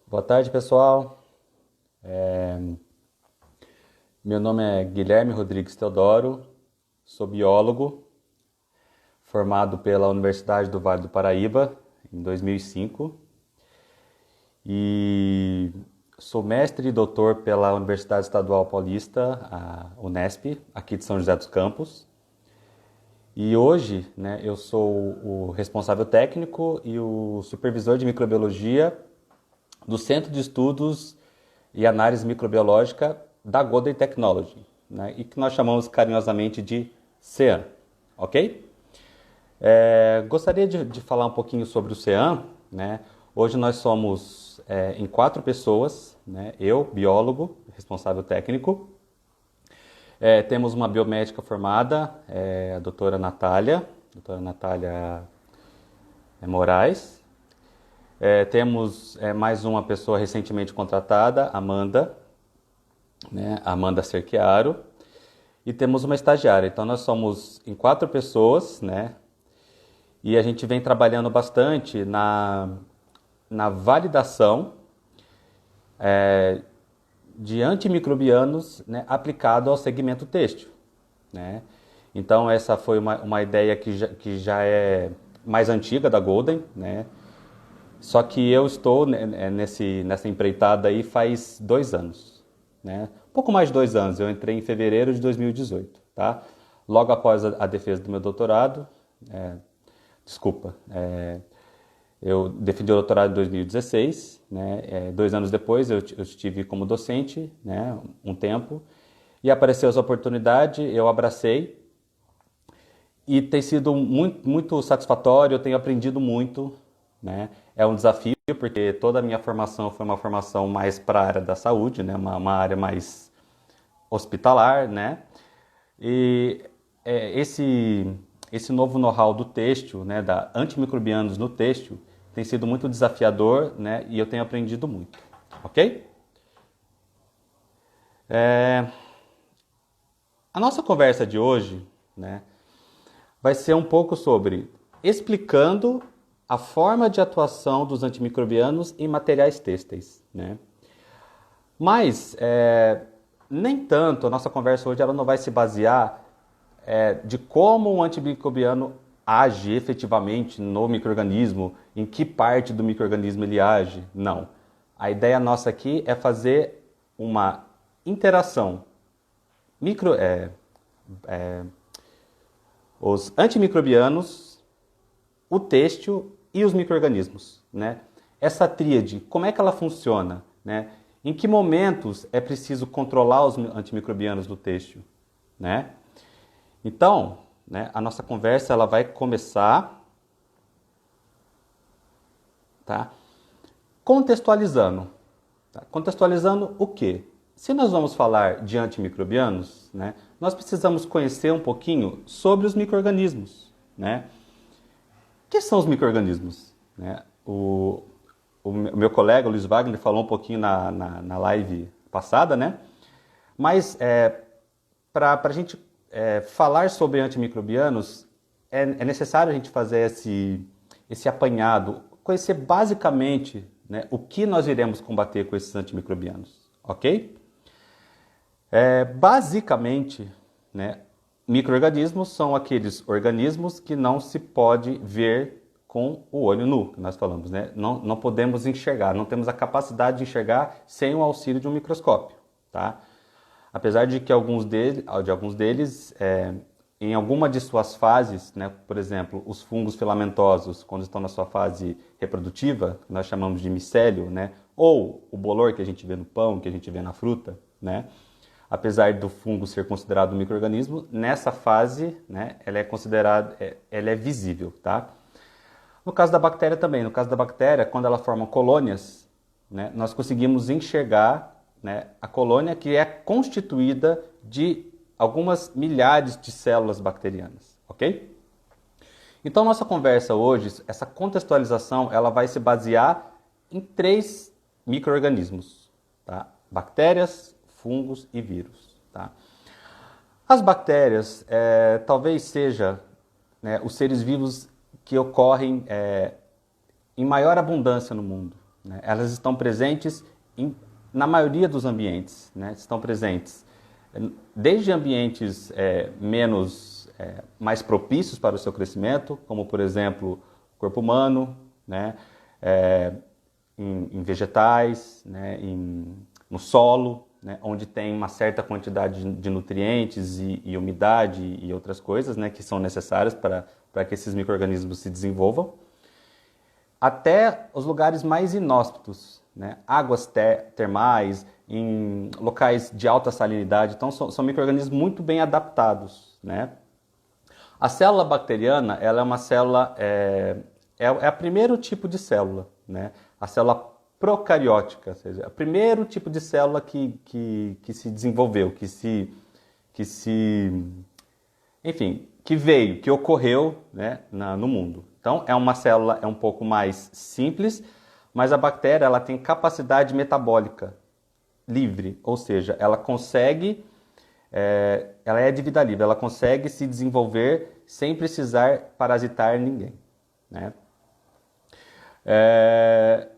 Boa tarde, pessoal. Meu nome é Guilherme Rodrigues Teodoro, sou biólogo, formado pela Universidade do Vale do Paraíba em 2005 e sou mestre e doutor pela Universidade Estadual Paulista, a Unesp, aqui de São José dos Campos. E hoje, eu sou o responsável técnico e o supervisor de microbiologia do Centro de Estudos e Análise Microbiológica da Golden Technology, e que nós chamamos carinhosamente de CEAM, ok? Gostaria de falar um pouquinho sobre o CEAM. Hoje nós somos em 4 pessoas, eu, biólogo, responsável técnico. Temos uma biomédica formada, a doutora Natália Moraes. Temos mais uma pessoa recentemente contratada, Amanda, Amanda Cerchiaro, e temos uma estagiária. Então nós somos em 4 pessoas, e a gente vem trabalhando bastante na validação de antimicrobianos, aplicado ao segmento têxtil. Então essa foi uma ideia que já é mais antiga da Golden, só que eu estou nessa empreitada aí faz 2 anos. Um pouco mais de 2 anos, eu entrei em fevereiro de 2018. Tá? Logo após a defesa do meu doutorado, eu defendi o doutorado em 2016, 2 anos depois eu estive como docente, um tempo, e apareceu essa oportunidade, eu abracei, e tem sido muito, muito satisfatório, eu tenho aprendido muito. É um desafio, porque toda a minha formação foi uma formação mais para a área da saúde, uma área mais hospitalar, E esse novo know-how do têxtil, da antimicrobianos no têxtil, tem sido muito desafiador, e eu tenho aprendido muito, ok? A nossa conversa de hoje, vai ser um pouco sobre explicando a forma de atuação dos antimicrobianos em materiais têxteis. Mas, nem tanto, a nossa conversa hoje ela não vai se basear de como um antimicrobiano age efetivamente no micro-organismo, em que parte do micro-organismo ele age. Não. A ideia nossa aqui é fazer uma interação. Os antimicrobianos, o têxtil e os micro-organismos. Essa tríade, como é que ela funciona? Em que momentos é preciso controlar os antimicrobianos do têxtil? Então, a nossa conversa ela vai começar, contextualizando. Contextualizando o quê? Se nós vamos falar de antimicrobianos, nós precisamos conhecer um pouquinho sobre os micro-organismos. O que são os micro-organismos? O meu colega Luiz Wagner falou um pouquinho na live passada, mas para a gente falar sobre antimicrobianos, é necessário a gente fazer esse apanhado, conhecer basicamente o que nós iremos combater com esses antimicrobianos, ok? Basicamente, micro-organismos são aqueles organismos que não se pode ver com o olho nu, que nós falamos. Não podemos enxergar, não temos a capacidade de enxergar sem o auxílio de um microscópio. Tá? Apesar de que alguns deles, em alguma de suas fases, por exemplo, os fungos filamentosos, quando estão na sua fase reprodutiva, que nós chamamos de micélio, ou o bolor que a gente vê no pão, que a gente vê na fruta, apesar do fungo ser considerado um micro-organismo, nessa fase, ela é considerada, ela é visível, tá? No caso da bactéria também. No caso da bactéria, quando ela forma colônias, nós conseguimos enxergar a colônia, que é constituída de algumas milhares de células bacterianas, ok? Então, nossa conversa hoje, essa contextualização, ela vai se basear em 3 micro-organismos, tá? Bactérias, fungos e vírus. Tá? As bactérias talvez seja os seres vivos que ocorrem em maior abundância no mundo. né? Elas estão presentes na maioria dos ambientes, né? Estão presentes desde ambientes mais propícios para o seu crescimento, como por exemplo o corpo humano, né? Em vegetais, né? No solo, né? Onde tem uma certa quantidade de nutrientes e umidade e outras coisas, né? Que são necessárias para que esses micro-organismos se desenvolvam, até os lugares mais inóspitos, né? Águas termais, em locais de alta salinidade. Então, são micro-organismos muito bem adaptados, né? A célula bacteriana, ela é uma célula, é o primeiro tipo de célula, né? A célula procariótica, ou seja, é o primeiro tipo de célula que se desenvolveu, enfim, que ocorreu, né, no mundo. Então, é uma célula um pouco mais simples, mas a bactéria ela tem capacidade metabólica livre, ou seja, ela consegue, ela é de vida livre, ela consegue se desenvolver sem precisar parasitar ninguém, né?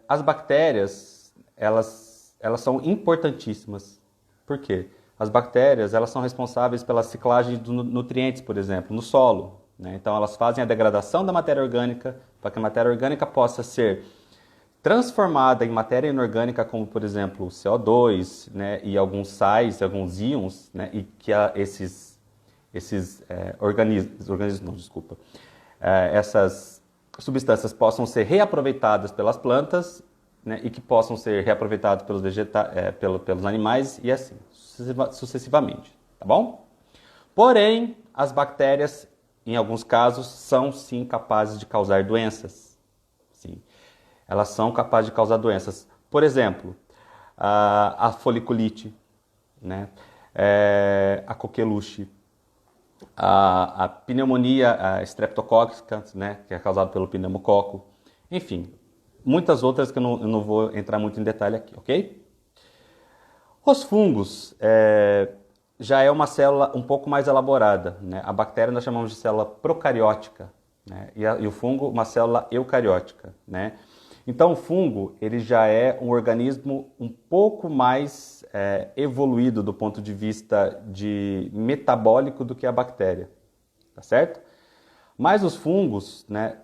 As bactérias, elas são importantíssimas. Por quê? As bactérias, elas são responsáveis pela ciclagem de nutrientes, por exemplo, no solo, né? Então, elas fazem a degradação da matéria orgânica para que a matéria orgânica possa ser transformada em matéria inorgânica, como, por exemplo, CO2, né? E alguns sais, alguns íons, né? E que esses essas substâncias possam ser reaproveitadas pelas plantas, né, e que possam ser reaproveitados pelos animais e assim sucessivamente, tá bom? Porém, as bactérias, em alguns casos, são sim capazes de causar doenças. Sim, elas são capazes de causar doenças. Por exemplo, a foliculite, né, a coqueluche, a pneumonia streptocócica, né, que é causada pelo pneumococo, enfim, muitas outras que eu não vou entrar muito em detalhe aqui, ok? Os fungos já é uma célula um pouco mais elaborada, né? A bactéria nós chamamos de célula procariótica, né? E o fungo uma célula eucariótica, né? Então o fungo ele já é um organismo um pouco mais evoluído do ponto de vista metabólico do que a bactéria, tá certo? Mas os fungos, né,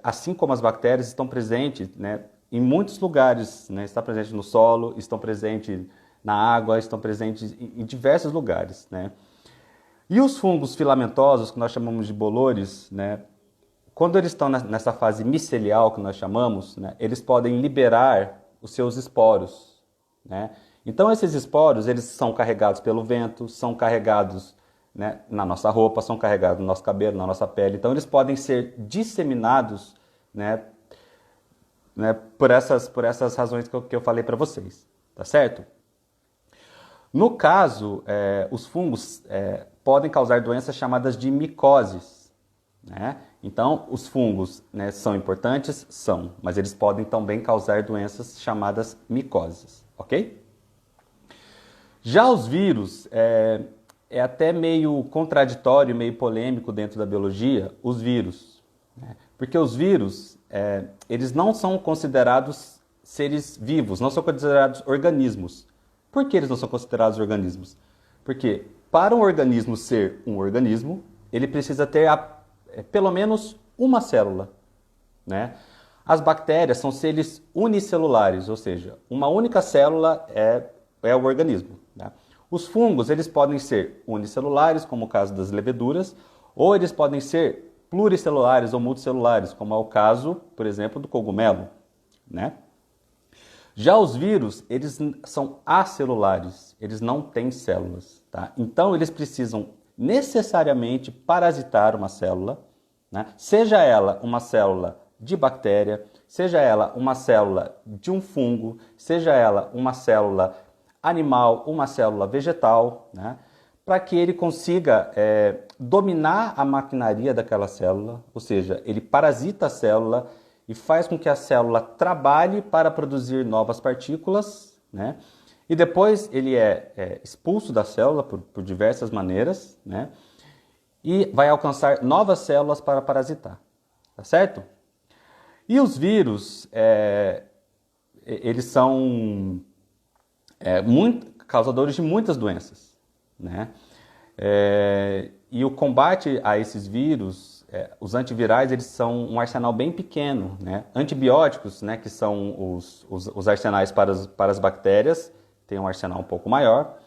assim como as bactérias, estão presentes, né, em muitos lugares, né, estão presentes no solo, estão presentes na água, estão presentes em diversos lugares, né? E os fungos filamentosos, que nós chamamos de bolores, né, quando eles estão nessa fase micelial, que nós chamamos, né, eles podem liberar os seus esporos, né? Então esses esporos, eles são carregados pelo vento, são carregados, né, na nossa roupa, são carregados no nosso cabelo, na nossa pele. Então eles podem ser disseminados, né, por essas razões que eu falei para vocês, tá certo? No caso, os fungos podem causar doenças chamadas de micoses, né? Então, os fungos, né, são importantes? São, mas eles podem também causar doenças chamadas micoses, ok? Já os vírus, é até meio contraditório, meio polêmico dentro da biologia, os vírus, né? Porque os vírus, eles não são considerados seres vivos, não são considerados organismos. Por que eles não são considerados organismos? Porque para um organismo ser um organismo, ele precisa ter pelo menos uma célula, né? As bactérias são seres unicelulares, ou seja, uma única célula é o organismo, né? Os fungos, eles podem ser unicelulares, como o caso das leveduras, ou eles podem ser pluricelulares ou multicelulares, como é o caso, por exemplo, do cogumelo, né? Já os vírus, eles são acelulares, eles não têm células, tá? Então, eles precisam necessariamente parasitar uma célula, né? Seja ela uma célula de bactéria, seja ela uma célula de um fungo, seja ela uma célula animal, uma célula vegetal, né? Para que ele consiga dominar a maquinaria daquela célula, ou seja, ele parasita a célula e faz com que a célula trabalhe para produzir novas partículas, né? E depois ele é expulso da célula por diversas maneiras, né? E vai alcançar novas células para parasitar, tá certo? E os vírus, eles são causadores de muitas doenças, né? E o combate a esses vírus, os antivirais, eles são um arsenal bem pequeno, né? Antibióticos, né, que são os arsenais para as bactérias, tem um arsenal um pouco maior.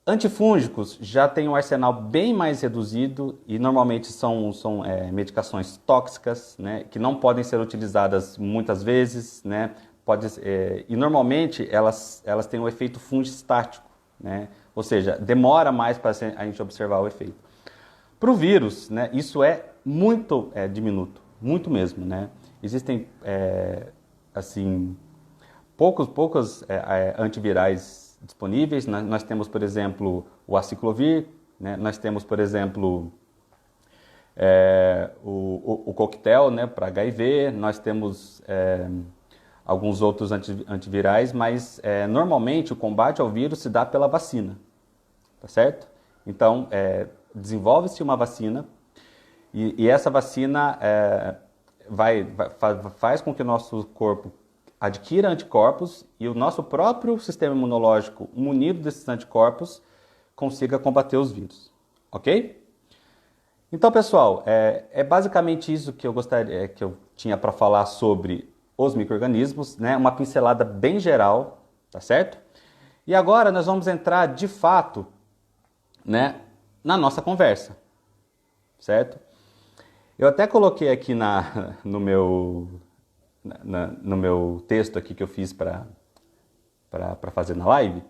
Antifúngicos já tem um arsenal bem mais reduzido e normalmente são medicações tóxicas, né, que não podem ser utilizadas muitas vezes, né, e normalmente elas têm um efeito fungistático, né, ou seja, demora mais para a gente observar o efeito. Para o vírus, né, isso é muito diminuto, muito mesmo, né. Existem assim poucos antivirais disponíveis. Nós temos, por exemplo, o aciclovir, né? Nós temos, por exemplo, o coquetel, né, para HIV, nós temos alguns outros antivirais, mas normalmente o combate ao vírus se dá pela vacina, tá certo? Então, desenvolve-se uma vacina e essa vacina faz com que o nosso corpo adquira anticorpos e o nosso próprio sistema imunológico, munido desses anticorpos, consiga combater os vírus, ok? Então, pessoal, é basicamente isso que eu tinha para falar sobre os micro-organismos, né? Uma pincelada bem geral, tá certo? E agora nós vamos entrar de fato, né, na nossa conversa, certo? Eu até coloquei aqui no meu texto aqui que eu fiz para fazer na live,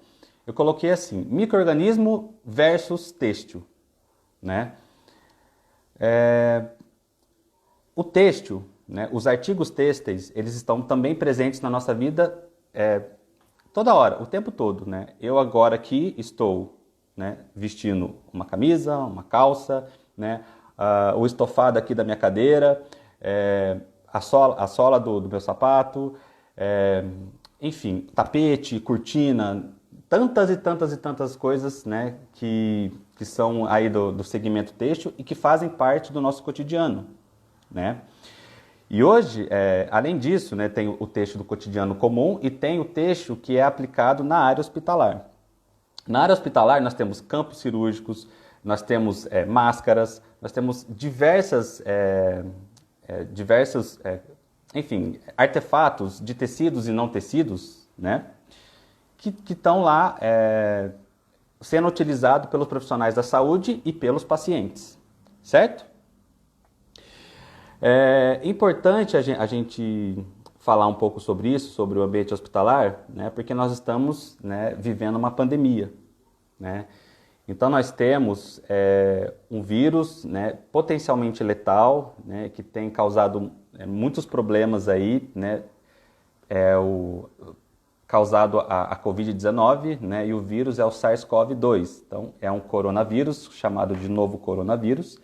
eu coloquei assim, micro-organismo versus têxtil, né? O têxtil, né, os artigos têxteis, eles estão também presentes na nossa vida toda hora, o tempo todo, né? Eu agora aqui estou, né, vestindo uma camisa, uma calça, né, o estofado aqui da minha cadeira, a sola do meu sapato, enfim, tapete, cortina, tantas e tantas e tantas coisas, né, que são aí do segmento têxtil e que fazem parte do nosso cotidiano, né? E hoje, além disso, né, tem o têxtil do cotidiano comum e tem o têxtil que é aplicado na área hospitalar. Na área hospitalar nós temos campos cirúrgicos, nós temos máscaras, nós temos diversos enfim, artefatos de tecidos e não tecidos, né, que estão lá sendo utilizados pelos profissionais da saúde e pelos pacientes, certo? É importante a gente falar um pouco sobre isso, sobre o ambiente hospitalar, né, porque nós estamos, né, vivendo uma pandemia, né? Então nós temos um vírus, né, potencialmente letal, né, que tem causado muitos problemas aí, né, causado a Covid-19, né, e o vírus é o SARS-CoV-2. Então é um coronavírus chamado de novo coronavírus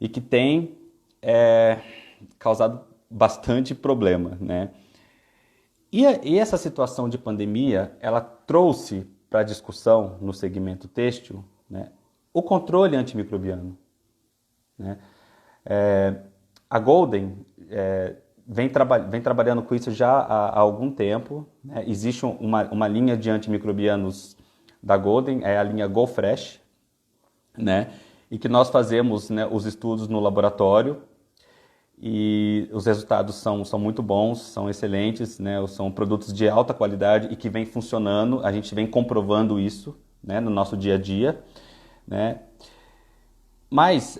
e que tem causado bastante problema, né? E essa situação de pandemia, ela trouxe para a discussão no segmento têxtil, né, o controle antimicrobiano, né? A Golden vem trabalhando com isso já há algum tempo, né? Existe uma linha de antimicrobianos da Golden, é a linha GoFresh, né? E que nós fazemos, né, os estudos no laboratório e os resultados são muito bons, são excelentes, né? São produtos de alta qualidade e que vem funcionando, a gente vem comprovando isso, né, no nosso dia a dia, né? Mas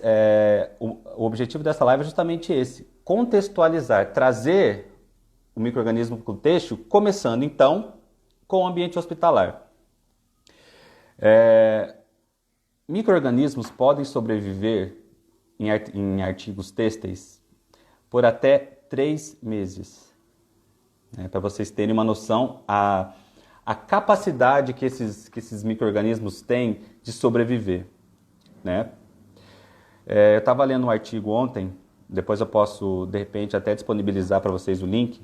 o objetivo dessa live é justamente esse, contextualizar, trazer o micro-organismo para o têxtil, começando então com o ambiente hospitalar. Micro-organismos podem sobreviver em artigos têxteis por até 3 meses. Para vocês terem uma noção, a capacidade que esses micro-organismos têm de sobreviver, né? Eu estava lendo um artigo ontem, depois eu posso, de repente, até disponibilizar para vocês o link,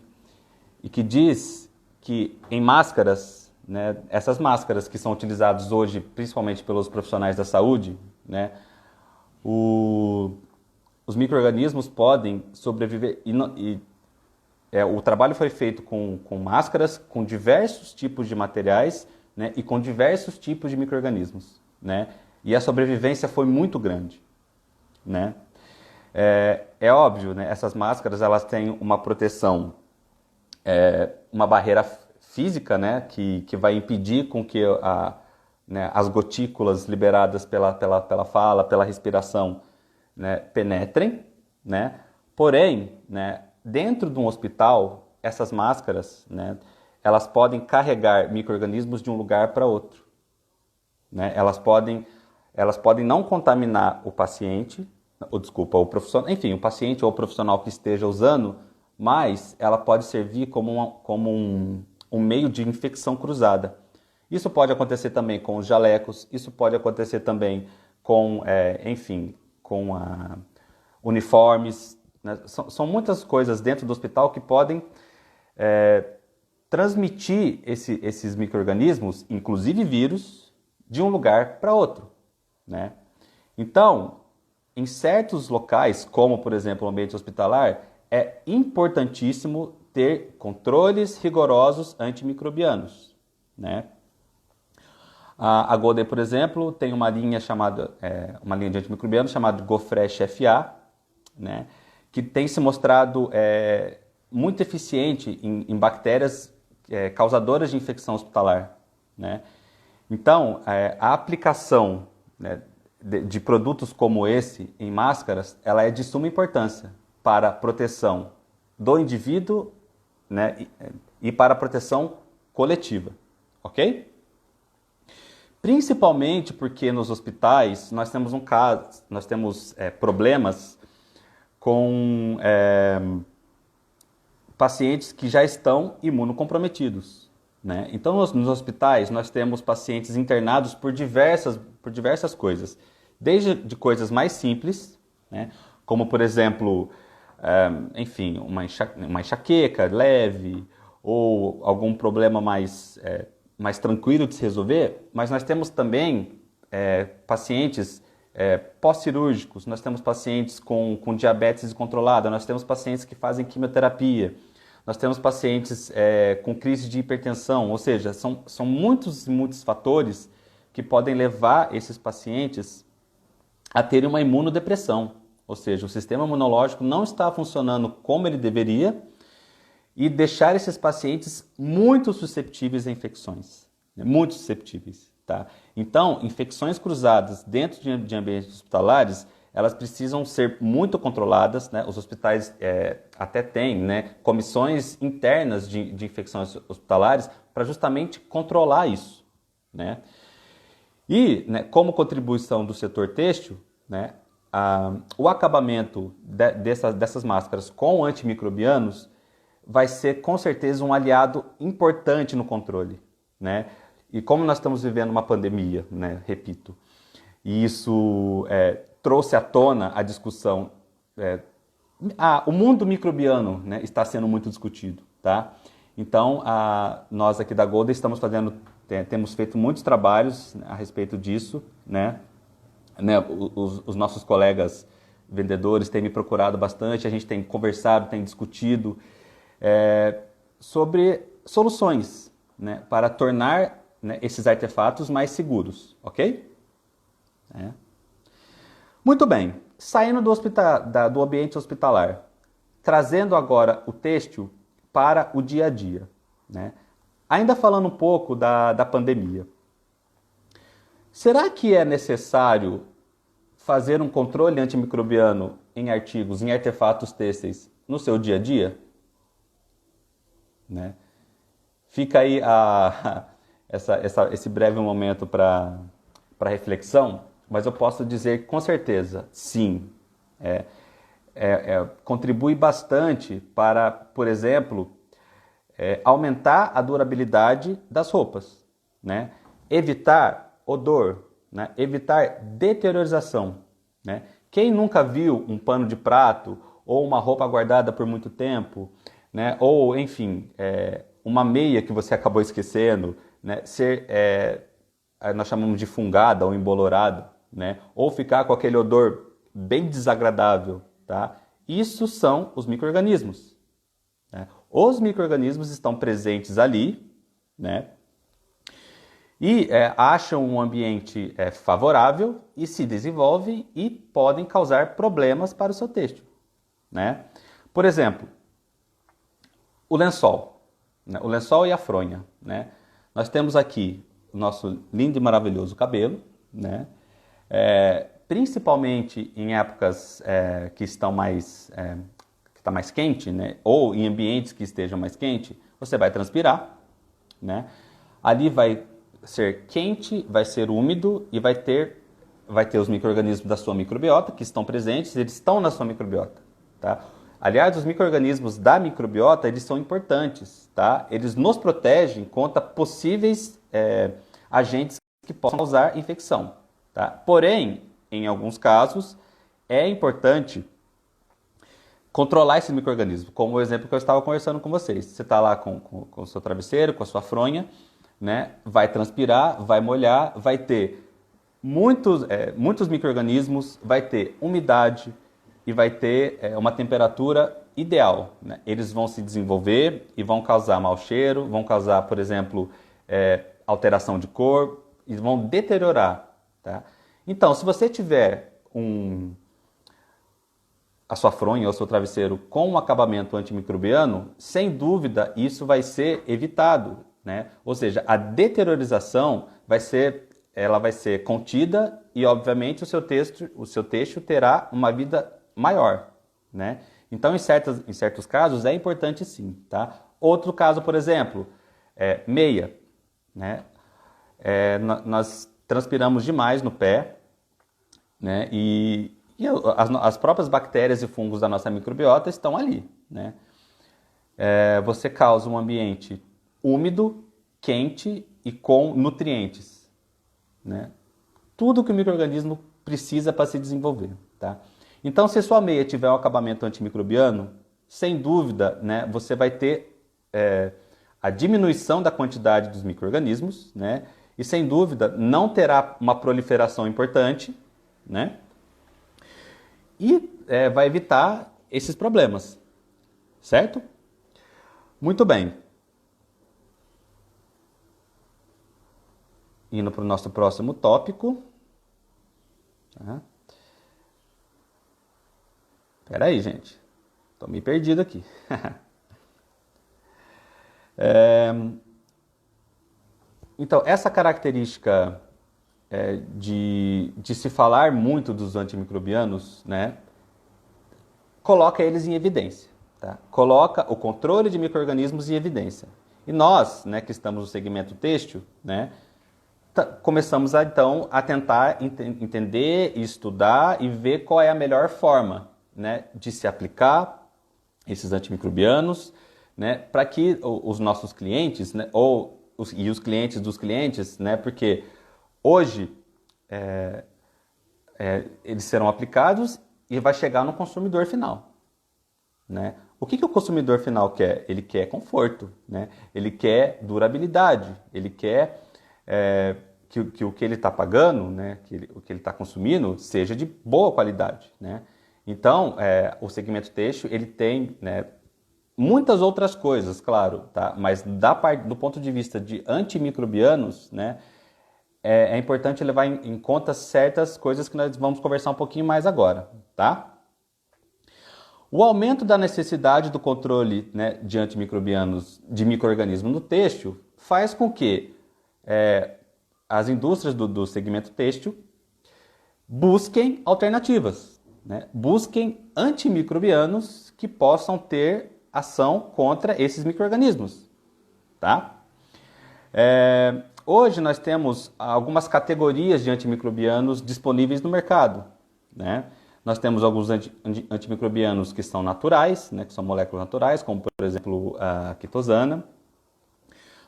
e que diz que em máscaras, né, essas máscaras que são utilizadas hoje, principalmente pelos profissionais da saúde, né, os micro-organismos podem sobreviver, e o trabalho foi feito com máscaras, com diversos tipos de materiais, né, e com diversos tipos de micro-organismos, né, e a sobrevivência foi muito grande, né. É óbvio, né, essas máscaras elas têm uma proteção, uma barreira física, né, que vai impedir com que né, as gotículas liberadas pela fala, pela respiração, né, penetrem, né, porém, né, dentro de um hospital, essas máscaras, né, elas podem carregar micro-organismos de um lugar para outro, né, elas podem não contaminar o paciente, ou desculpa, o profissional, enfim, o paciente ou o profissional que esteja usando, mas ela pode servir como um meio de infecção cruzada. Isso pode acontecer também com os jalecos, isso pode acontecer também com, enfim, com uniformes, né? São muitas coisas dentro do hospital que podem transmitir esses micro-organismos, inclusive vírus, de um lugar para outro, né? Então, em certos locais, como por exemplo o ambiente hospitalar, é importantíssimo ter controles rigorosos antimicrobianos, né? A Golden, por exemplo, tem uma linha uma linha de antimicrobianos chamada GoFresh FA, né? Que tem se mostrado muito eficiente em bactérias causadoras de infecção hospitalar, né? Então, a aplicação, né, de produtos como esse em máscaras, ela é de suma importância para a proteção do indivíduo, né, e para a proteção coletiva, ok? Principalmente porque nos hospitais nós temos problemas com pacientes que já estão imunocomprometidos, né? Então, nos hospitais, nós temos pacientes internados por diversas coisas. Desde de coisas mais simples, né? Como, por exemplo, enfim, uma enxaqueca leve ou algum problema mais tranquilo de se resolver, mas nós temos também pacientes pós-cirúrgicos, nós temos pacientes com diabetes descontrolada, nós temos pacientes que fazem quimioterapia, nós temos pacientes com crise de hipertensão, ou seja, são muitos fatores que podem levar esses pacientes a terem uma imunodepressão, ou seja, o sistema imunológico não está funcionando como ele deveria e deixar esses pacientes muito suscetíveis a infecções, né? Muito suscetíveis, tá? Então, infecções cruzadas dentro de ambientes hospitalares, elas precisam ser muito controladas, né? Os hospitais até têm, né, comissões internas de infecções hospitalares para justamente controlar isso, né? E, né, como contribuição do setor têxtil, né, o acabamento dessas máscaras com antimicrobianos vai ser com certeza um aliado importante no controle, né? E como nós estamos vivendo uma pandemia, né, repito, e isso trouxe à tona a discussão, o mundo microbiano, né, está sendo muito discutido, tá? Então, nós aqui da Golden temos feito muitos trabalhos, né, a respeito disso, né? Os nossos colegas vendedores têm me procurado bastante, a gente tem conversado, tem discutido sobre soluções, né, para tornar, né, esses artefatos mais seguros, ok? Muito bem, saindo do ambiente hospitalar, trazendo agora o têxtil para o dia a dia, né? Ainda falando um pouco da pandemia. Será que é necessário fazer um controle antimicrobiano em artigos, em artefatos têxteis no seu dia a dia? Né? Fica aí esse breve momento para reflexão, mas eu posso dizer com certeza, sim, contribui bastante para, por exemplo, aumentar a durabilidade das roupas, né? Evitar odor, né? Evitar deteriorização, né? Quem nunca viu um pano de prato ou uma roupa guardada por muito tempo, né? Ou, enfim, uma meia que você acabou esquecendo, né? Nós chamamos de fungada ou embolorada, né? Ou ficar com aquele odor bem desagradável, tá? Isso são os micro-organismos, né? Os micro-organismos estão presentes ali, né? E acham um ambiente favorável e se desenvolvem e podem causar problemas para o seu têxtil, né? Por exemplo, o lençol, né? O lençol e a fronha, né? Nós temos aqui o nosso lindo e maravilhoso cabelo, né? Principalmente em épocas que estão que está mais quente, né? Ou em ambientes que estejam mais quente, você vai transpirar, né? Ali vai ser quente, vai ser úmido e vai ter os micro-organismos da sua microbiota que estão presentes, eles estão na sua microbiota, tá? Aliás, os micro-organismos da microbiota, eles são importantes, tá? Eles nos protegem contra possíveis agentes que possam causar infecção, tá? Porém, em alguns casos, é importante controlar esses micro-organismos, como o exemplo que eu estava conversando com vocês. Você está lá com o seu travesseiro, com a sua fronha, né? Vai transpirar, vai molhar, vai ter muitos micro-organismos, vai ter umidade e vai ter uma temperatura ideal, né? Eles vão se desenvolver e vão causar mau cheiro, vão causar, por exemplo, alteração de cor e vão deteriorar, tá? Então, se você tiver a sua fronha ou o seu travesseiro com um acabamento antimicrobiano, sem dúvida isso vai ser evitado, né? Ou seja, a deteriorização vai ser contida e, obviamente, o seu têxtil terá uma vida maior, né? Então, em certos casos, é importante sim, tá? Outro caso, por exemplo, meia, né? Nós transpiramos demais no pé, né? E as próprias bactérias e fungos da nossa microbiota estão ali, né? Você causa um ambiente úmido, quente e com nutrientes, né? Tudo que o micro-organismo precisa para se desenvolver, tá? Então, se sua meia tiver um acabamento antimicrobiano, sem dúvida, né, você vai ter a diminuição da quantidade dos micro-organismos, né? E sem dúvida não terá uma proliferação importante, né? E vai evitar esses problemas, certo? Muito bem. Indo para o nosso próximo tópico. Tá? Espera aí, gente. Estou me perdido aqui. Então, essa característica de se falar muito dos antimicrobianos, né, coloca eles em evidência, tá? Coloca o controle de micro-organismos em evidência. E nós, né, que estamos no segmento têxtil, né, começamos então a tentar entender, estudar e ver qual é a melhor forma, né, de se aplicar esses antimicrobianos, né, para que os nossos clientes, né, e os clientes dos clientes, né, porque hoje eles serão aplicados e vai chegar no consumidor final, né? O que o consumidor final quer? Ele quer conforto, né? Ele quer durabilidade, ele quer que o que ele está pagando, né, o que ele está consumindo, seja de boa qualidade, né? Então, o segmento têxtil, ele tem, né, muitas outras coisas, claro, tá? Mas do ponto de vista de antimicrobianos, né, é importante levar em conta certas coisas que nós vamos conversar um pouquinho mais agora, tá? O aumento da necessidade do controle, né, de antimicrobianos, de micro-organismos no têxtil, faz com que as indústrias do segmento têxtil busquem alternativas, né? Busquem antimicrobianos que possam ter ação contra esses micro-organismos, tá? Hoje nós temos algumas categorias de antimicrobianos disponíveis no mercado, né? Nós temos alguns antimicrobianos que são naturais, né, que são moléculas naturais, como por exemplo a quitosana.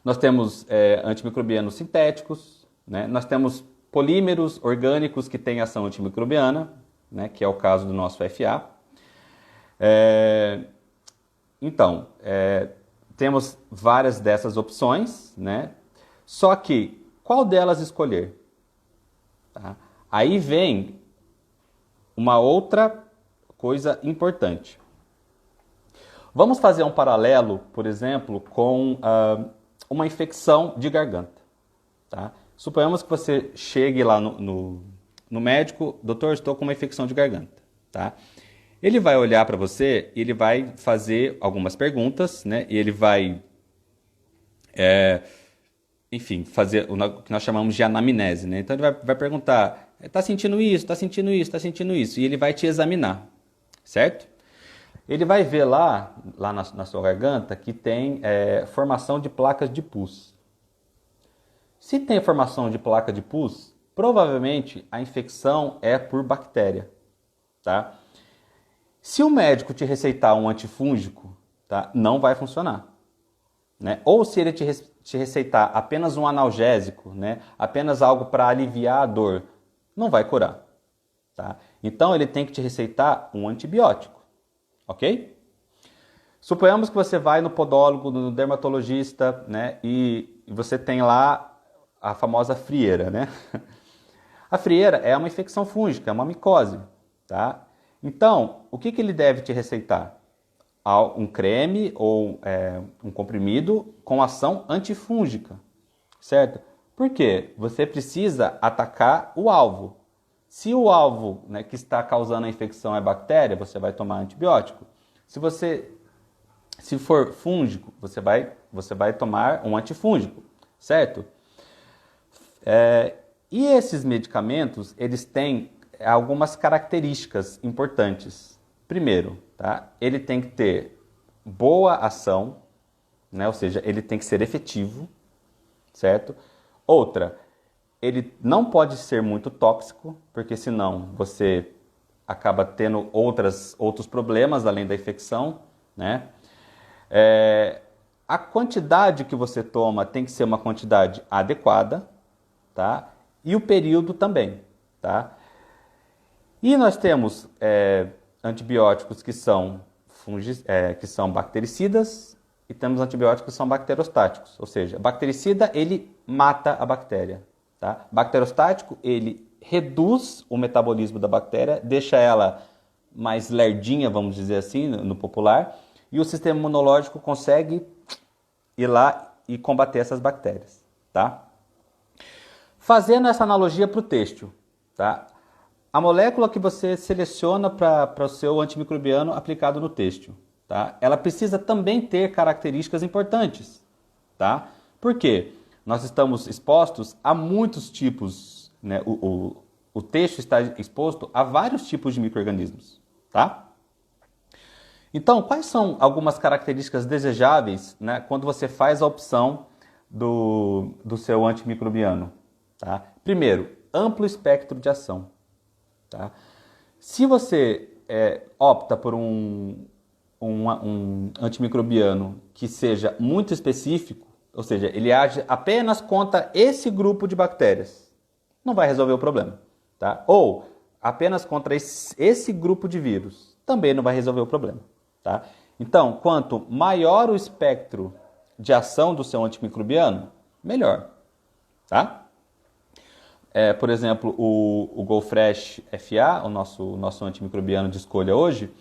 Nós temos antimicrobianos sintéticos, né? Nós temos polímeros orgânicos que têm ação antimicrobiana, né, que é o caso do nosso FA. Então, temos várias dessas opções, né? Só que, qual delas escolher? Tá? Aí vem uma outra coisa importante. Vamos fazer um paralelo, por exemplo, com uma infecção de garganta. Tá? Suponhamos que você chegue lá no médico, doutor, estou com uma infecção de garganta. Tá? Ele vai olhar para você e ele vai fazer algumas perguntas, né? E ele vai, enfim, fazer o que nós chamamos de anamnese, né? Então ele vai perguntar, está sentindo isso, está sentindo isso, está sentindo isso, e ele vai te examinar, certo? Ele vai ver lá na sua garganta que tem formação de placas de pus. Se tem formação de placa de pus, provavelmente a infecção é por bactéria, tá? Se o médico te receitar um antifúngico, tá, não vai funcionar, né? Ou se ele te receitar apenas um analgésico, né, apenas algo para aliviar a dor, não vai curar, tá? Então ele tem que te receitar um antibiótico, ok? Suponhamos que você vai no podólogo, no dermatologista, né, e você tem lá a famosa frieira, né? A frieira é uma infecção fúngica, é uma micose, tá? Então, o que ele deve te receitar? Um creme ou um comprimido com ação antifúngica, certo? Por quê? Você precisa atacar o alvo. Se o alvo, né, que está causando a infecção é bactéria, você vai tomar antibiótico. Se for fúngico, você vai tomar um antifúngico, certo? E esses medicamentos, eles têm algumas características importantes. Primeiro, tá? Ele tem que ter boa ação, né? Ou seja, ele tem que ser efetivo, certo? Outra, ele não pode ser muito tóxico, porque senão você acaba tendo outros problemas além da infecção, né? A quantidade que você toma tem que ser uma quantidade adequada, tá? E o período também, tá? E nós temos antibióticos que são bactericidas e temos antibióticos que são bacterostáticos, ou seja, bactericida ele mata a bactéria, tá? Bacterostático ele reduz o metabolismo da bactéria, deixa ela mais lerdinha, vamos dizer assim, no popular, e o sistema imunológico consegue ir lá e combater essas bactérias, tá? Fazendo essa analogia para o têxtil, tá? A molécula que você seleciona para o seu antimicrobiano aplicado no têxtil, tá? Ela precisa também ter características importantes, tá? Por quê? Nós estamos expostos a muitos tipos, né? O têxtil está exposto a vários tipos de micro-organismos, tá? Então, quais são algumas características desejáveis, né, quando você faz a opção do seu antimicrobiano? Tá? Primeiro, amplo espectro de ação. Tá? Se você opta por um antimicrobiano que seja muito específico, ou seja, ele age apenas contra esse grupo de bactérias, não vai resolver o problema. Tá? Ou apenas contra esse grupo de vírus, também não vai resolver o problema. Tá? Então, quanto maior o espectro de ação do seu antimicrobiano, melhor. Tá? Por exemplo, o GoFresh FA, o nosso antimicrobiano de escolha hoje,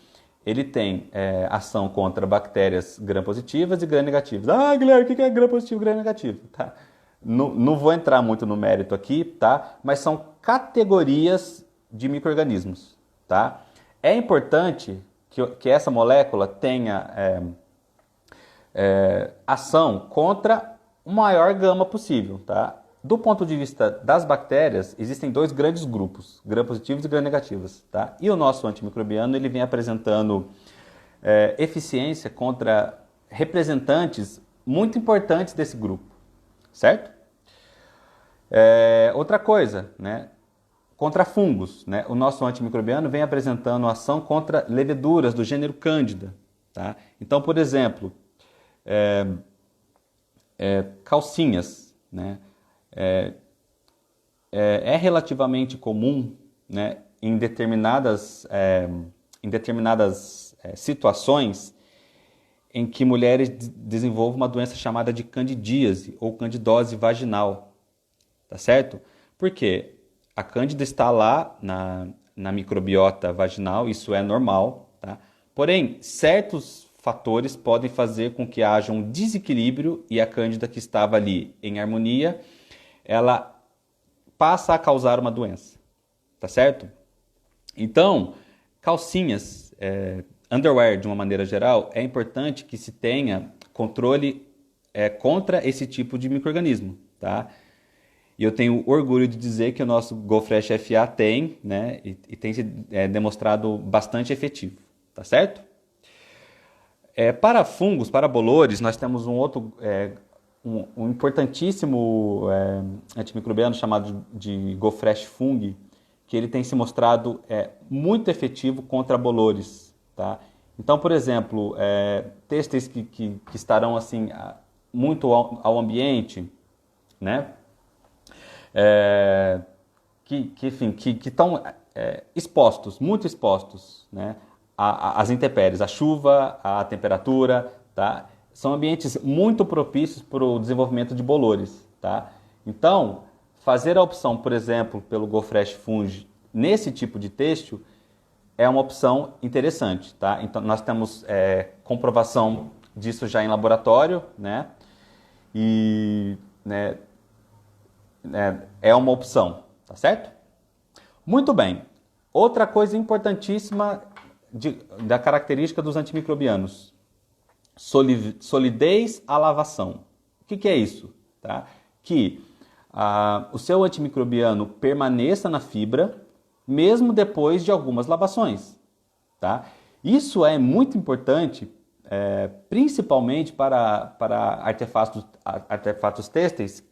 ele tem ação contra bactérias gram-positivas e gram-negativas. Ah, Guilherme, o que é gram-positivo e gram-negativo? Tá? Não vou entrar muito no mérito aqui, tá? Mas são categorias de micro-organismos. Tá? É importante que essa molécula tenha ação contra o maior gama possível. Tá? Do ponto de vista das bactérias, existem dois grandes grupos, gram-positivos e gram-negativos. Tá? E o nosso antimicrobiano ele vem apresentando eficiência contra representantes muito importantes desse grupo, certo? Outra coisa, né? Contra fungos, né? O nosso antimicrobiano vem apresentando ação contra leveduras do gênero Cândida. Tá? Então, por exemplo, calcinhas, né? É relativamente comum, né, em determinadas situações em que mulheres desenvolvam uma doença chamada de candidíase ou candidose vaginal, tá certo? Por quê? A cândida está lá na microbiota vaginal, isso é normal, tá? Porém, certos fatores podem fazer com que haja um desequilíbrio e a cândida que estava ali em harmonia, ela passa a causar uma doença, tá certo? Então, calcinhas, underwear de uma maneira geral, é importante que se tenha controle contra esse tipo de micro-organismo, tá? E eu tenho orgulho de dizer que o nosso GoFresh FA tem, né, e tem se demonstrado bastante efetivo, tá certo? Para fungos, para bolores, nós temos um outro, um importantíssimo antimicrobiano chamado de GoFresh Fung, que ele tem se mostrado muito efetivo contra bolores, tá? Então, por exemplo, têxteis que estarão assim muito ao ambiente, né? Que estão expostos, muito expostos, né? Às intempéries, à chuva, à temperatura, tá? São ambientes muito propícios para o desenvolvimento de bolores, tá? Então, fazer a opção, por exemplo, pelo GoFresh Fung nesse tipo de têxtil é uma opção interessante, tá? Então, nós temos comprovação disso já em laboratório, né? E é uma opção, tá certo? Muito bem. Outra coisa importantíssima da característica dos antimicrobianos: solidez à lavação. O que é isso? Tá? Que o seu antimicrobiano permaneça na fibra, mesmo depois de algumas lavações. Tá? Isso é muito importante, principalmente para artefatos têxteis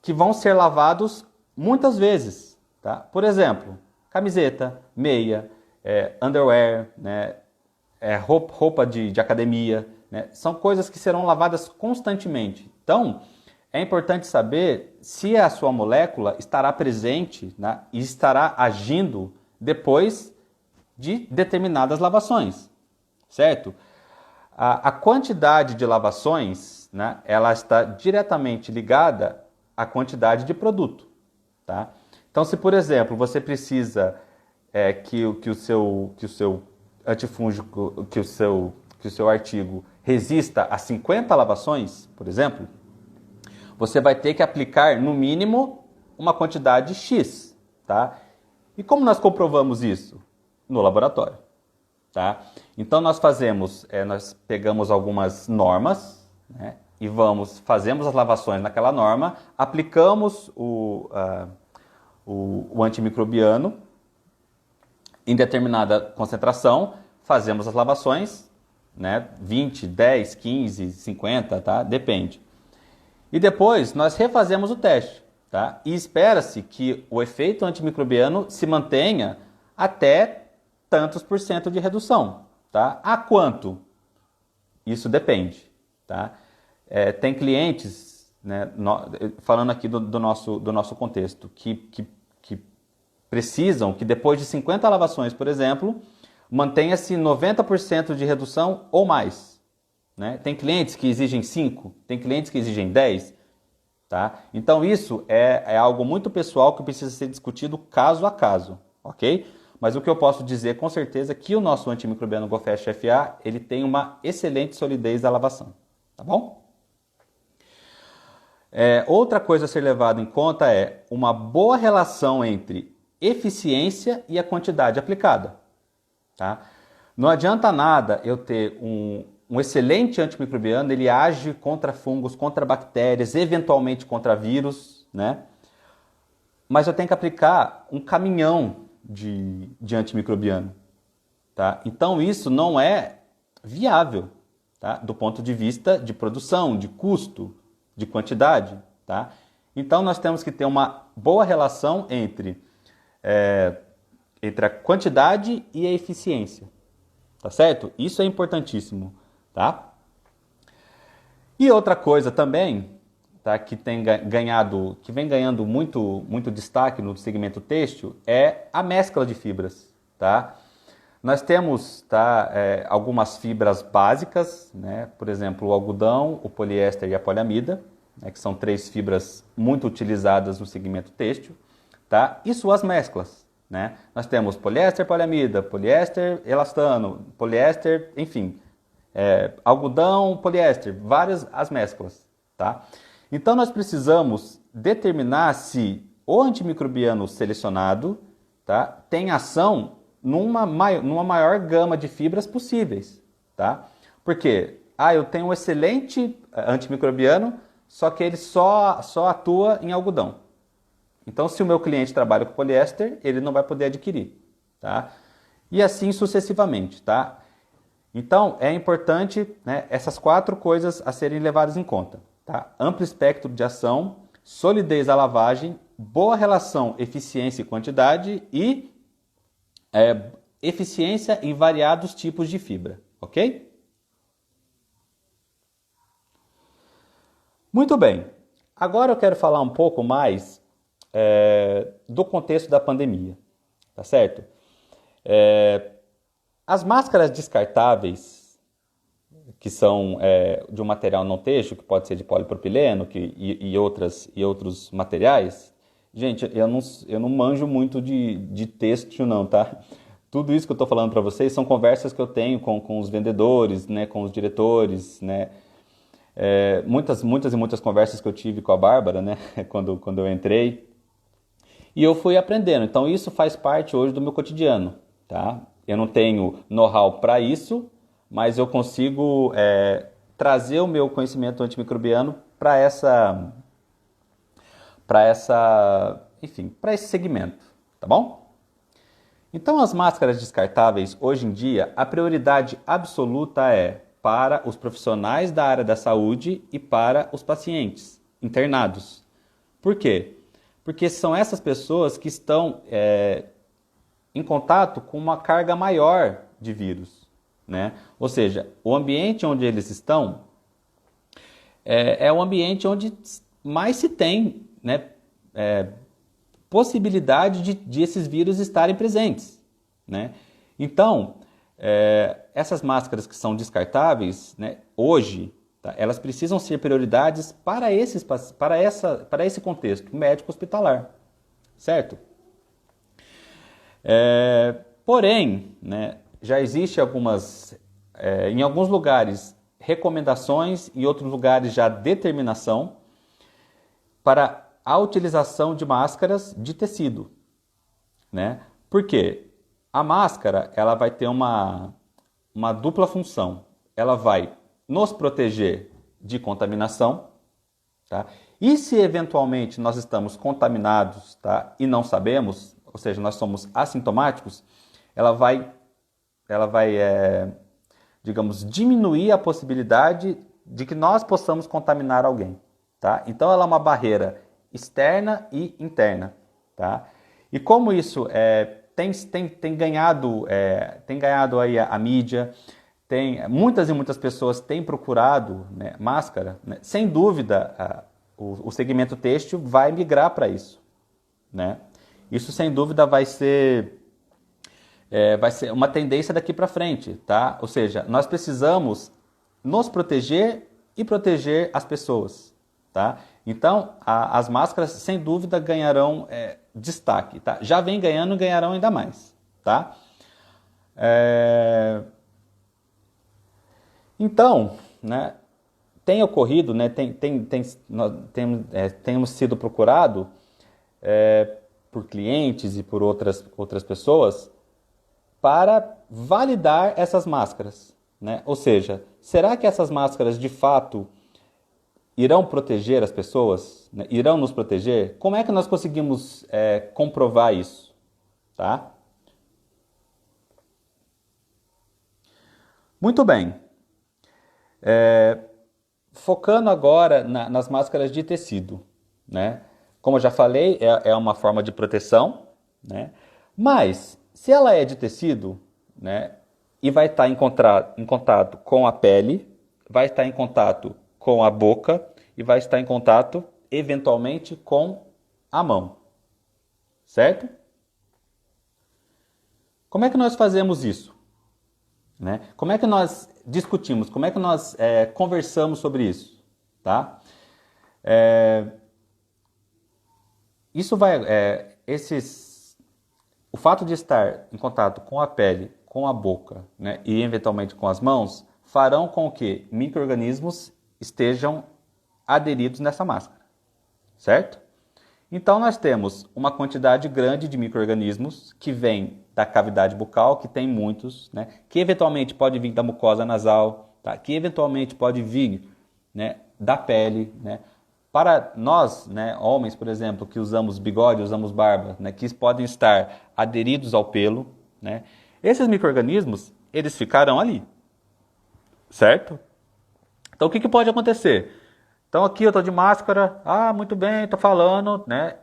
que vão ser lavados muitas vezes. Tá? Por exemplo, camiseta, meia, underwear, né? Roupa de academia, né? São coisas que serão lavadas constantemente. Então, é importante saber se a sua molécula estará presente, né? E estará agindo depois de determinadas lavações, certo? A quantidade de lavações, né? Ela está diretamente ligada à quantidade de produto, tá? Então, se por exemplo você precisa que o seu antifúngico, que o seu artigo resista a 50 lavações, por exemplo, você vai ter que aplicar no mínimo uma quantidade X, tá? E como nós comprovamos isso? No laboratório, tá? Então nós pegamos algumas normas, né? E fazemos as lavações naquela norma, aplicamos o antimicrobiano em determinada concentração, fazemos as lavações, né? 20, 10, 15, 50, tá? Depende. E depois nós refazemos o teste, tá? E espera-se que o efeito antimicrobiano se mantenha até tantos por cento de redução, tá? A quanto? Isso depende, tá? Tem clientes, né, falando aqui do nosso contexto, que precisam que depois de 50 lavações, por exemplo, mantenha-se 90% de redução ou mais, né? Tem clientes que exigem 5, tem clientes que exigem 10, tá? Então isso é algo muito pessoal que precisa ser discutido caso a caso, ok? Mas o que eu posso dizer com certeza é que o nosso antimicrobiano GoFresh FA, ele tem uma excelente solidez da lavação, tá bom? Outra coisa a ser levada em conta é uma boa relação entre eficiência e a quantidade aplicada, tá? Não adianta nada eu ter um excelente antimicrobiano, ele age contra fungos, contra bactérias, eventualmente contra vírus, né? Mas eu tenho que aplicar um caminhão de antimicrobiano, tá? Então isso não é viável, tá? Do ponto de vista de produção, de custo, de quantidade, tá? Então nós temos que ter uma boa relação entre a quantidade e a eficiência, tá certo? Isso é importantíssimo, tá? E outra coisa também, tá, que vem ganhando muito destaque no segmento têxtil é a mescla de fibras, tá? Nós temos, tá, algumas fibras básicas, né? Por exemplo, o algodão, o poliéster e a poliamida, né? Que são 3 fibras muito utilizadas no segmento têxtil, tá? E suas mesclas, né? Nós temos poliéster, poliamida, poliéster, elastano, poliéster, enfim, algodão, poliéster, várias as mesclas, tá? Então nós precisamos determinar se o antimicrobiano selecionado, tá, tem ação numa maior gama de fibras possíveis, tá? Porque eu tenho um excelente antimicrobiano, só que ele só atua em algodão. Então, se o meu cliente trabalha com poliéster, ele não vai poder adquirir, tá? E assim sucessivamente, tá? Então, é importante, né, essas 4 coisas a serem levadas em conta, tá? Amplo espectro de ação, solidez da lavagem, boa relação eficiência e quantidade e eficiência em variados tipos de fibra, ok? Muito bem. Agora eu quero falar um pouco mais do contexto da pandemia, tá certo? As máscaras descartáveis, que são de um material não têxtil, que pode ser de polipropileno e outros materiais, gente, eu não manjo muito de têxtil não, tá? Tudo isso que eu estou falando para vocês são conversas que eu tenho com os vendedores, né, com os diretores, né? Muitas e muitas conversas que eu tive com a Bárbara, né, quando eu entrei. E eu fui aprendendo. Então isso faz parte hoje do meu cotidiano, tá? Eu não tenho know-how para isso, mas eu consigo trazer o meu conhecimento antimicrobiano para esse segmento, tá bom? Então as máscaras descartáveis, hoje em dia, a prioridade absoluta é para os profissionais da área da saúde e para os pacientes internados. Por quê? Porque são essas pessoas que estão em contato com uma carga maior de vírus, né? Ou seja, o ambiente onde eles estão é o ambiente onde mais se tem, né, possibilidade de esses vírus estarem presentes, né? Então, essas máscaras que são descartáveis, né, hoje, tá, elas precisam ser prioridades para esse contexto médico hospitalar, certo? Porém, né, já existe em alguns lugares recomendações e em outros lugares já determinação para a utilização de máscaras de tecido, né? Por quê? A máscara, ela vai ter uma dupla função. Ela vai nos proteger de contaminação, tá? E se eventualmente nós estamos contaminados, tá, e não sabemos, ou seja, nós somos assintomáticos, ela vai digamos, diminuir a possibilidade de que nós possamos contaminar alguém, tá? Então ela é uma barreira externa e interna, tá? E como isso tem ganhado aí a mídia, muitas e muitas pessoas têm procurado, né, máscara, né? Sem dúvida o segmento têxtil vai migrar para isso, né? Isso sem dúvida vai ser uma tendência daqui para frente, tá? Ou seja, nós precisamos nos proteger e proteger as pessoas, tá? Então, as máscaras sem dúvida ganharão destaque, tá? Já vem ganhando e ganharão ainda mais, tá? Então, né, tem ocorrido, né, temos sido procurado por clientes e por outras pessoas para validar essas máscaras, né? Ou seja, será que essas máscaras de fato irão proteger as pessoas, né? Irão nos proteger? Como é que nós conseguimos comprovar isso, tá? Muito bem. Focando agora nas máscaras de tecido, né? Como eu já falei, é uma forma de proteção, né? Mas se ela é de tecido, né, e vai estar em contato com a pele, vai estar em contato com a boca e vai estar em contato, eventualmente, com a mão. Certo? Como é que nós fazemos isso? Né? Como é que nós discutimos? Como é que nós conversamos sobre isso? Tá? o fato de estar em contato com a pele, com a boca, né, e eventualmente com as mãos, farão com que micro-organismos estejam aderidos nessa máscara, certo? Então nós temos uma quantidade grande de micro-organismos que vem da cavidade bucal, que tem muitos, né, que eventualmente pode vir da mucosa nasal, tá, que eventualmente pode vir, né, da pele, né. Para nós, né, homens, por exemplo, que usamos bigode, usamos barba, né, que podem estar aderidos ao pelo, né, esses micro-organismos, eles ficarão ali, certo? Então o que pode acontecer? Então aqui eu estou de máscara, muito bem, estou falando, né?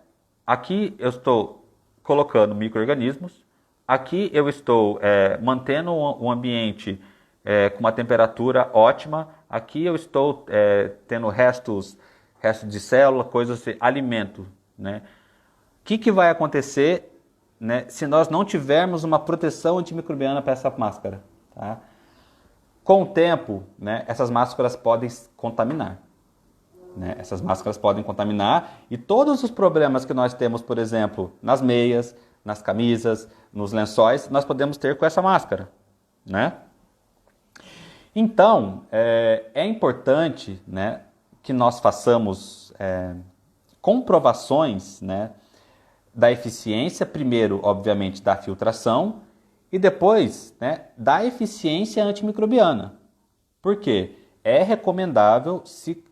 Aqui eu estou colocando micro-organismos, aqui eu estou mantendo um ambiente com uma temperatura ótima, aqui eu estou tendo restos de célula, coisas assim, alimento, né? O que vai acontecer, né, se nós não tivermos uma proteção antimicrobiana para essa máscara? Tá? Com o tempo, né, essas máscaras podem contaminar. Né? Essas máscaras podem contaminar e todos os problemas que nós temos, por exemplo, nas meias, nas camisas, nos lençóis, nós podemos ter com essa máscara. Né? Então, é importante, né, que nós façamos comprovações, né, da eficiência, primeiro, obviamente, da filtração e depois, né, da eficiência antimicrobiana. Por quê? É recomendável se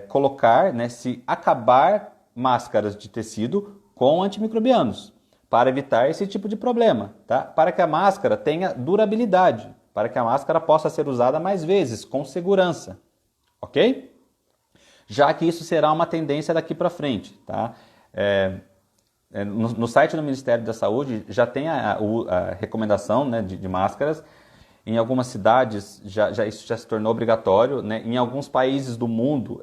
colocar, né, se acabar máscaras de tecido com antimicrobianos, para evitar esse tipo de problema, tá? Para que a máscara tenha durabilidade, para que a máscara possa ser usada mais vezes, com segurança, ok? Já que isso será uma tendência daqui para frente, tá? No site do Ministério da Saúde já tem a recomendação, né, de máscaras. Em algumas cidades isso já se tornou obrigatório, né? Em alguns países do mundo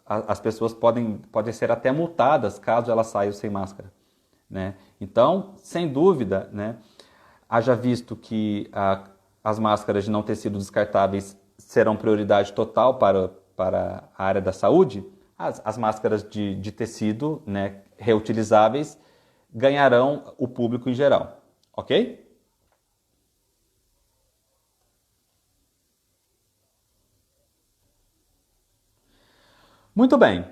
as pessoas podem ser até multadas caso elas saiam sem máscara, né? Então, sem dúvida, né, haja visto que as máscaras de não tecido descartáveis serão prioridade total para a área da saúde, as máscaras de tecido, né, reutilizáveis ganharão o público em geral, ok? Muito bem.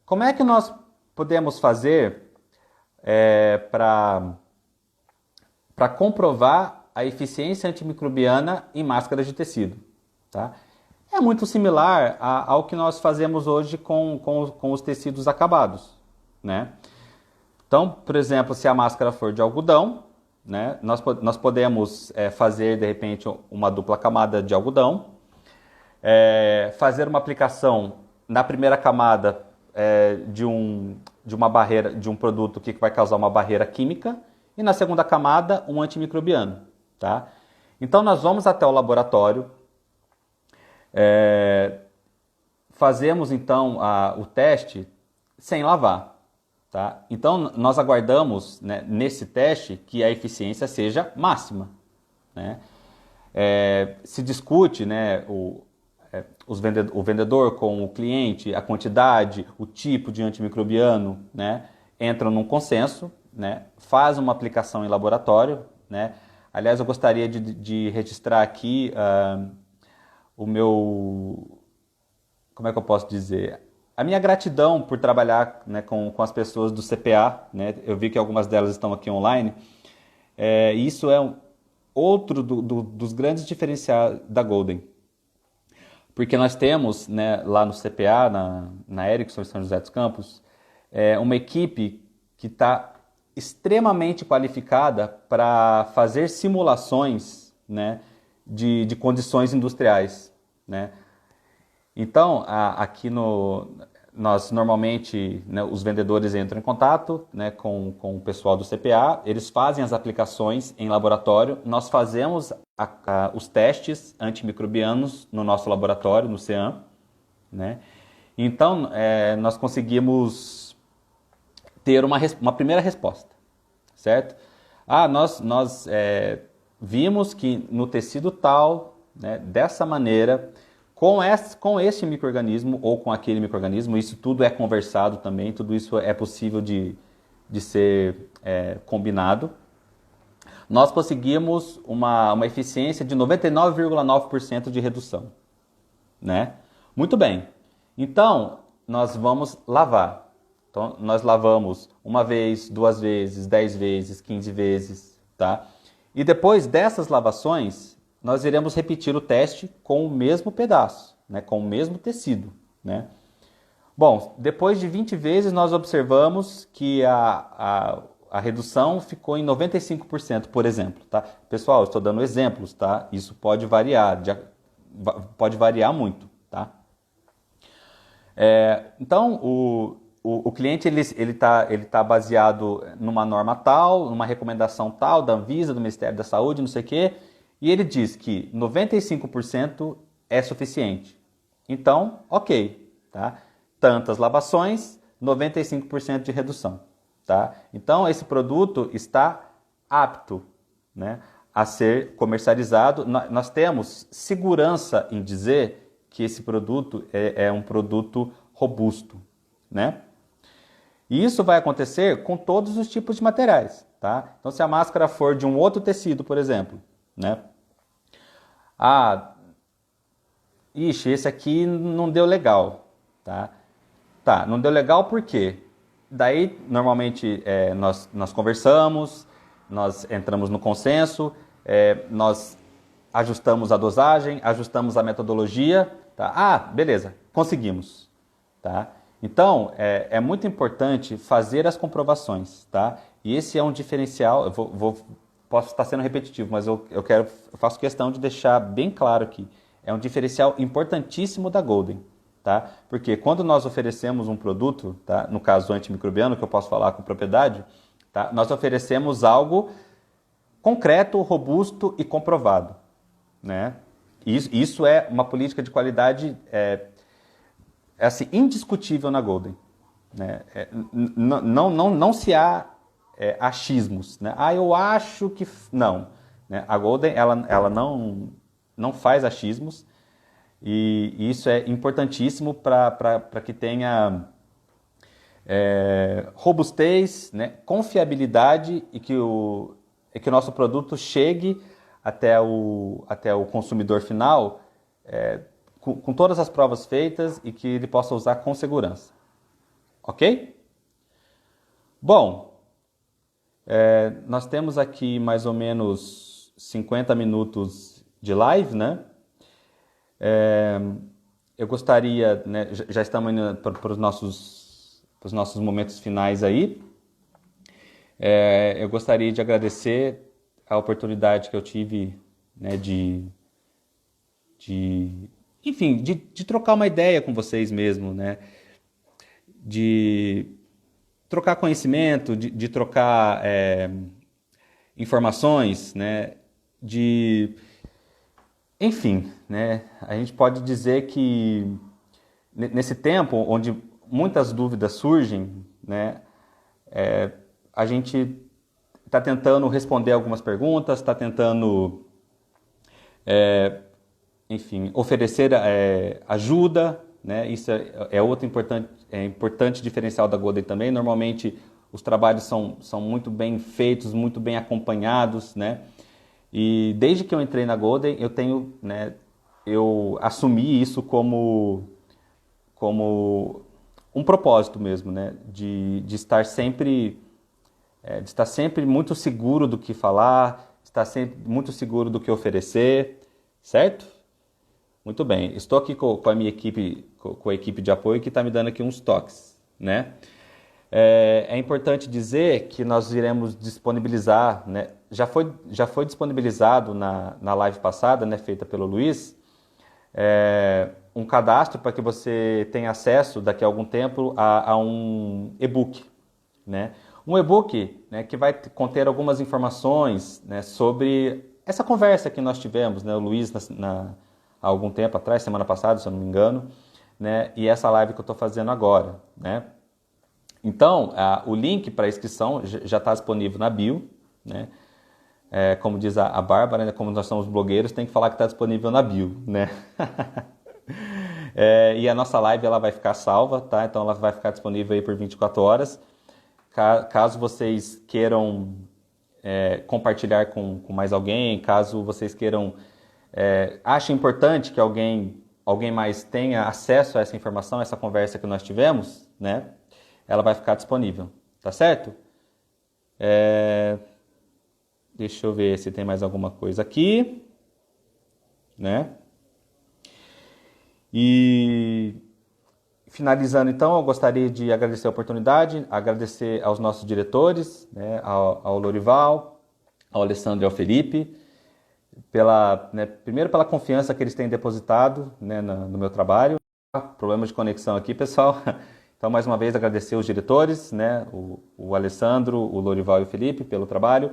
Como é que nós podemos fazer para comprovar a eficiência antimicrobiana em máscaras de tecido? Tá? É muito similar ao que nós fazemos hoje com os tecidos acabados, né? Então, por exemplo, se a máscara for de algodão, né, nós podemos fazer, de repente, uma dupla camada de algodão, fazer uma aplicação na primeira camada de uma barreira, de um produto que vai causar uma barreira química, e na segunda camada um antimicrobiano. Tá? Então nós vamos até o laboratório, fazemos então o teste sem lavar. Tá? Então nós aguardamos, né, nesse teste que a eficiência seja máxima. Né? Se discute, né, o vendedor com o cliente, a quantidade, o tipo de antimicrobiano, né, entram num consenso, né, faz uma aplicação em laboratório. Né. Aliás, eu gostaria de registrar aqui o meu, como é que eu posso dizer, a minha gratidão por trabalhar, né, com as pessoas do CPA. Né. Eu vi que algumas delas estão aqui online. Isso é outro dos grandes diferenciais da Golden. Porque nós temos, né, lá no CPA, na Ericsson, em São José dos Campos, uma equipe que está extremamente qualificada para fazer simulações, né, de condições industriais. Né? Então, aqui nós normalmente, né, os vendedores entram em contato, né, com o pessoal do CPA, eles fazem as aplicações em laboratório, nós fazemos os testes antimicrobianos no nosso laboratório, no CEAM. Né? Então, nós conseguimos ter uma primeira resposta, certo? Nós vimos que no tecido tal, né, dessa maneira, com este micro-organismo ou com aquele micro-organismo, isso tudo é conversado também, tudo isso é possível de ser combinado, nós conseguimos uma eficiência de 99,9% de redução, né? Muito bem. Então, nós vamos lavar. Então, nós lavamos uma vez, 2 vezes, 10 vezes, 15 vezes, tá? E depois dessas lavações, nós iremos repetir o teste com o mesmo pedaço, né? Com o mesmo tecido, né? Bom, depois de 20 vezes, nós observamos que a redução ficou em 95%, por exemplo, tá? Pessoal, eu estou dando exemplos, tá? Isso pode variar, pode variar muito, tá? Então, o cliente ele tá baseado numa norma tal, numa recomendação tal, da Anvisa, do Ministério da Saúde, não sei o quê, e ele diz que 95% é suficiente. Então, ok, tá? Tantas lavações, 95% de redução, tá? Então, esse produto está apto, né, a ser comercializado. Nós temos segurança em dizer que esse produto é um produto robusto, né? E isso vai acontecer com todos os tipos de materiais, tá? Então, se a máscara for de um outro tecido, por exemplo, né? Esse aqui não deu legal, tá? Tá, não deu legal por quê? Daí, normalmente, nós conversamos, nós entramos no consenso, nós ajustamos a dosagem, ajustamos a metodologia, tá? Beleza, conseguimos, tá? Então, é muito importante fazer as comprovações, tá? E esse é um diferencial, posso estar sendo repetitivo, mas eu faço questão de deixar bem claro aqui, é um diferencial importantíssimo da Golden, tá? Porque quando nós oferecemos um produto, tá? No caso antimicrobiano, que eu posso falar com propriedade, tá? Nós oferecemos algo concreto, robusto e comprovado, né? Isso é uma política de qualidade assim, indiscutível na Golden, né? Não se há achismos, né? Eu acho que... Não, né? A Golden ela não faz achismos, e isso é importantíssimo para que tenha robustez, né? Confiabilidade, e que o nosso produto chegue até o consumidor final com todas as provas feitas e que ele possa usar com segurança. Ok? Bom, nós temos aqui mais ou menos 50 minutos de live, né? Eu gostaria, né, já estamos indo para os nossos momentos finais aí. Eu gostaria de agradecer a oportunidade que eu tive, né, enfim, de trocar uma ideia com vocês mesmo, né? De trocar conhecimento, de trocar informações, né? Enfim, né? A gente pode dizer que nesse tempo onde muitas dúvidas surgem, né? A gente está tentando responder algumas perguntas, está tentando enfim, oferecer ajuda, né? Isso é outro importante diferencial da Golden também. Normalmente os trabalhos são muito bem feitos, muito bem acompanhados, né? E desde que eu entrei na Golden, eu assumi isso como um propósito mesmo, né? De estar sempre muito seguro do que falar, estar sempre muito seguro do que oferecer, certo? Muito bem, estou aqui com a minha equipe, com a equipe de apoio que está me dando aqui uns toques, né? É importante dizer que nós iremos disponibilizar, né? Já foi disponibilizado na live passada, né, feita pelo Luiz, um cadastro para que você tenha acesso daqui a algum tempo a um e-book, né? Um e-book, né, que vai conter algumas informações, né, sobre essa conversa que nós tivemos, né? O Luiz há algum tempo atrás, semana passada, se eu não me engano, né? E essa live que eu estou fazendo agora, né? Então, o link para inscrição já está disponível na bio, né? Como diz a Bárbara, né? Como nós somos blogueiros, tem que falar que está disponível na bio, né? E a nossa live ela vai ficar salva, tá? Então ela vai ficar disponível aí por 24 horas. Caso vocês queiram compartilhar com mais alguém, caso vocês queiram, achem importante que alguém mais tenha acesso a essa informação, essa conversa que nós tivemos, né? Ela vai ficar disponível, tá certo? Deixa eu ver se tem mais alguma coisa aqui, né? E finalizando então, eu gostaria de agradecer a oportunidade, agradecer aos nossos diretores, né, ao Lorival, ao Alessandro e ao Felipe, primeiro pela confiança que eles têm depositado, né, no meu trabalho. Problema de conexão aqui, pessoal. Então, mais uma vez, agradecer os diretores, né, o Alessandro, o Lorival e o Felipe pelo trabalho,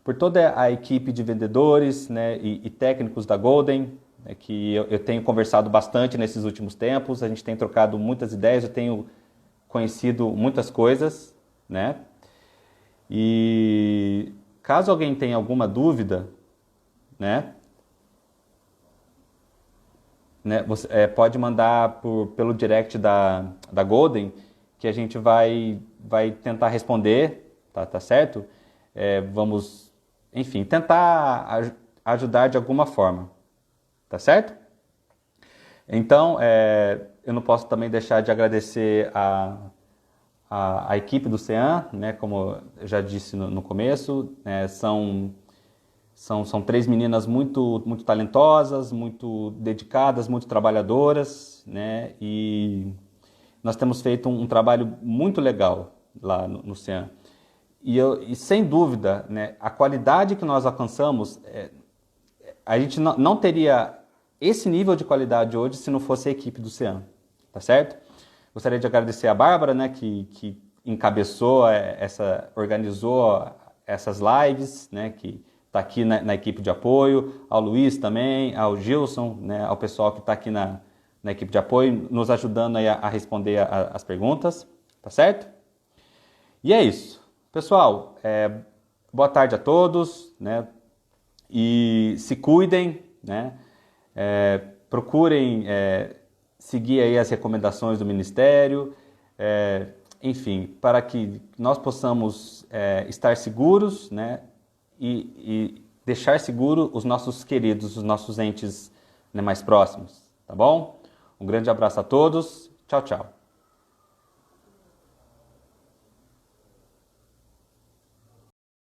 por toda a equipe de vendedores, né, e técnicos da Golden, que eu tenho conversado bastante nesses últimos tempos, a gente tem trocado muitas ideias, eu tenho conhecido muitas coisas, né? E caso alguém tenha alguma dúvida, né, você pode mandar pelo direct da Golden, que a gente vai tentar responder, tá certo? Vamos, enfim, tentar ajudar de alguma forma. Tá certo? Então, eu não posso também deixar de agradecer a equipe do CEAM, né? Como eu já disse no começo, são 3 meninas muito talentosas, muito dedicadas, muito trabalhadoras, né? E nós temos feito um trabalho muito legal lá no CEAM. E sem dúvida, né, a qualidade que nós alcançamos, a gente não teria esse nível de qualidade hoje se não fosse a equipe do CEAM, tá certo? Gostaria de agradecer a Bárbara, né, que encabeçou, organizou essas lives, né, que está aqui na equipe de apoio, ao Luiz também, ao Gilson, né, ao pessoal que está aqui na equipe de apoio, nos ajudando aí a responder as perguntas, tá certo? E é isso. Pessoal, boa tarde a todos, né, e se cuidem, né? Procurem seguir aí as recomendações do Ministério, enfim, para que nós possamos estar seguros, né, e deixar seguro os nossos queridos, os nossos entes, né, mais próximos, tá bom? Um grande abraço a todos, tchau, tchau.